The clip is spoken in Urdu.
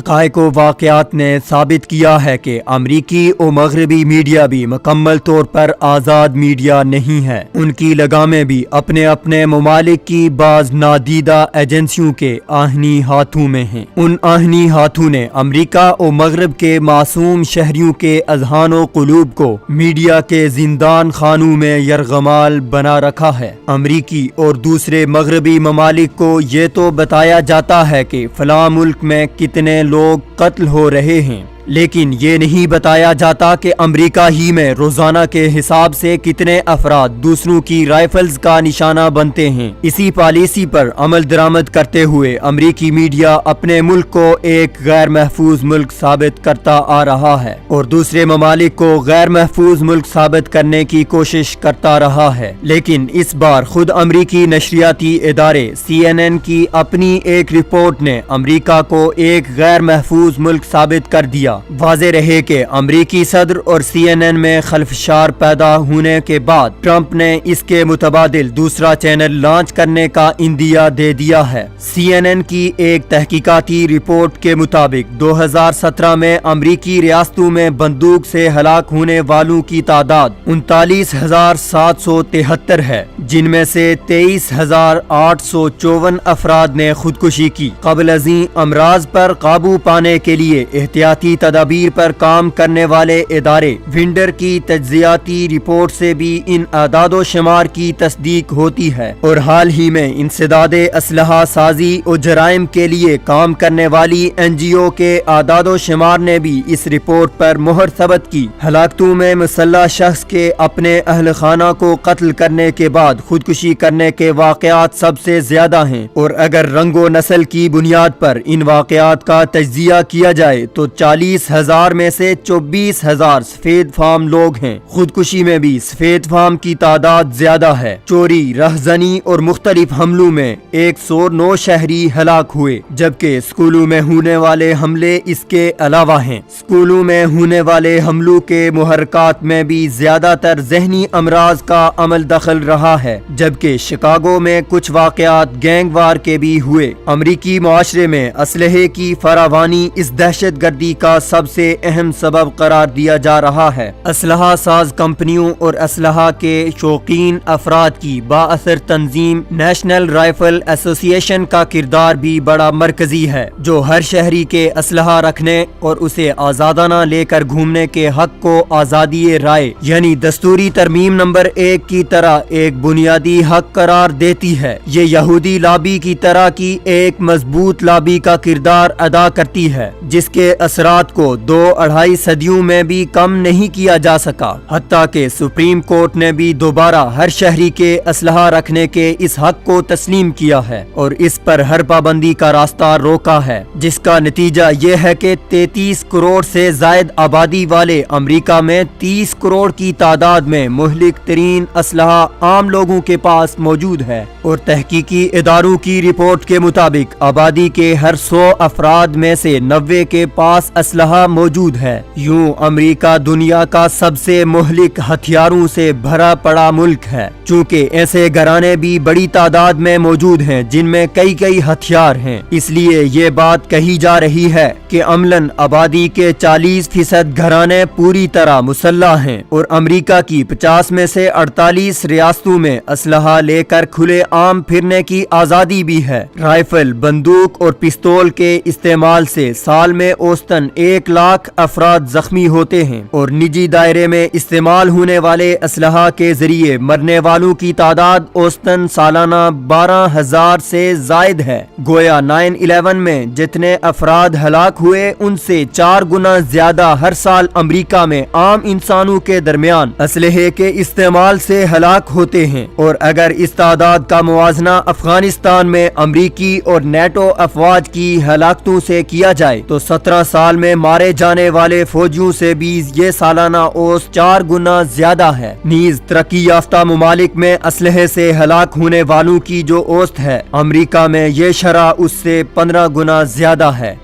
حقائق و واقعات نے ثابت کیا ہے کہ امریکی و مغربی میڈیا بھی مکمل طور پر آزاد میڈیا نہیں ہے۔ ان کی لگامیں بھی اپنے اپنے ممالک کی بعض نادیدہ ایجنسیوں کے آہنی ہاتھوں میں ہیں۔ ان آہنی ہاتھوں نے امریکہ و مغرب کے معصوم شہریوں کے اذہان و قلوب کو میڈیا کے زندان خانوں میں یرغمال بنا رکھا ہے۔ امریکی اور دوسرے مغربی ممالک کو یہ تو بتایا جاتا ہے کہ فلاں ملک میں کتنے لوگ قتل ہو رہے ہیں، لیکن یہ نہیں بتایا جاتا کہ امریکہ ہی میں روزانہ کے حساب سے کتنے افراد دوسروں کی رائفلز کا نشانہ بنتے ہیں۔ اسی پالیسی پر عمل درآمد کرتے ہوئے امریکی میڈیا اپنے ملک کو ایک غیر محفوظ ملک ثابت کرتا آ رہا ہے اور دوسرے ممالک کو غیر محفوظ ملک ثابت کرنے کی کوشش کرتا رہا ہے۔ لیکن اس بار خود امریکی نشریاتی ادارے CNN کی اپنی ایک رپورٹ نے امریکہ کو ایک غیر محفوظ ملک ثابت کر دیا۔ واضح رہے کہ امریکی صدر اور CNN میں خلفشار پیدا ہونے کے بعد ٹرمپ نے اس کے متبادل دوسرا چینل لانچ کرنے کا عندیہ دے دیا ہے۔ CNN کی ایک تحقیقاتی رپورٹ کے مطابق 2017 میں امریکی ریاستوں میں بندوق سے ہلاک ہونے والوں کی تعداد 39,773 ہے، جن میں سے 23,854 افراد نے خودکشی کی۔ قبل ازیں امراض پر قابو پانے کے لیے احتیاطی تدابیر پر کام کرنے والے ادارے ونڈر کی تجزیاتی رپورٹ سے بھی ان اعداد و شمار کی تصدیق ہوتی ہے، اور حال ہی میں انسداد اسلحہ سازی اور جرائم کے لیے کام کرنے والی NGO کے اعداد و شمار نے بھی اس رپورٹ پر مہر ثبت کی۔ ہلاکتوں میں مسلح شخص کے اپنے اہل خانہ کو قتل کرنے کے بعد خودکشی کرنے کے واقعات سب سے زیادہ ہیں، اور اگر رنگ و نسل کی بنیاد پر ان واقعات کا تجزیہ کیا جائے تو 40,000 میں سے 24,000 سفید فام لوگ ہیں۔ خودکشی میں بھی سفید فام کی تعداد زیادہ ہے۔ چوری، رہزنی اور مختلف حملوں میں 109 شہری ہلاک ہوئے، جبکہ اسکولوں میں ہونے والے حملے اس کے علاوہ ہیں۔ اسکولوں میں ہونے والے حملوں کے محرکات میں بھی زیادہ تر ذہنی امراض کا عمل دخل رہا ہے، جبکہ شکاگو میں کچھ واقعات گینگ وار کے بھی ہوئے۔ امریکی معاشرے میں اسلحے کی فراوانی اس دہشت گردی کا سب سے اہم سبب قرار دیا جا رہا ہے۔ اسلحہ ساز کمپنیوں اور اسلحہ کے شوقین افراد کی بااثر تنظیم نیشنل رائفل ایسوسی ایشن کا کردار بھی بڑا مرکزی ہے، جو ہر شہری کے اسلحہ رکھنے اور اسے آزادانہ لے کر گھومنے کے حق کو آزادی رائے یعنی دستوری ترمیم نمبر 1 کی طرح ایک بنیادی حق قرار دیتی ہے۔ یہ یہودی لابی کی طرح کی ایک مضبوط لابی کا کردار ادا کرتی ہے، جس کے اثرات کو 2-2.5 صدیوں میں بھی کم نہیں کیا جا سکا، حتیٰ کہ سپریم کورٹ نے بھی دوبارہ ہر شہری کے اسلحہ رکھنے کے اس حق کو تسلیم کیا ہے اور اس پر ہر پابندی کا راستہ روکا ہے، جس کا نتیجہ یہ ہے کہ 33 کروڑ سے زائد آبادی والے امریکہ میں 30 کروڑ کی تعداد میں مہلک ترین اسلحہ عام لوگوں کے پاس موجود ہے، اور تحقیقی اداروں کی رپورٹ کے مطابق آبادی کے ہر 100 افراد میں سے 90 کے پاس اسلحہ موجود ہے۔ یوں امریکہ دنیا کا سب سے مہلک ہتھیاروں سے بھرا پڑا ملک ہے، چونکہ ایسے گھرانے بھی بڑی تعداد میں موجود ہیں جن میں کئی ہتھیار ہیں۔ اس لیے یہ بات کہی جا رہی ہے کہ عملاً آبادی کے 40% گھرانے پوری طرح مسلح ہیں، اور امریکہ کی 50 میں سے 48 ریاستوں میں اسلحہ لے کر کھلے عام پھرنے کی آزادی بھی ہے۔ رائفل، بندوق اور پستول کے استعمال سے سال میں اوسطاً 1 لاکھ افراد زخمی ہوتے ہیں، اور نجی دائرے میں استعمال ہونے والے اسلحہ کے ذریعے مرنے والوں کی تعداد اوسطاً سالانہ 12,000 سے زائد ہے۔ گویا 9/11 میں جتنے افراد ہلاک ہوئے ان سے 4 گنا زیادہ ہر سال امریکہ میں عام انسانوں کے درمیان اسلحے کے استعمال سے ہلاک ہوتے ہیں، اور اگر اس تعداد کا موازنہ افغانستان میں امریکی اور نیٹو افواج کی ہلاکتوں سے کیا جائے تو 17 سال میں مارے جانے والے فوجیوں سے بھی یہ سالانہ اوسط 4 گنا زیادہ ہے۔ نیز ترقی یافتہ ممالک میں اسلحے سے ہلاک ہونے والوں کی جو اوسط ہے، امریکہ میں یہ شرح اس سے 15 گنا زیادہ ہے۔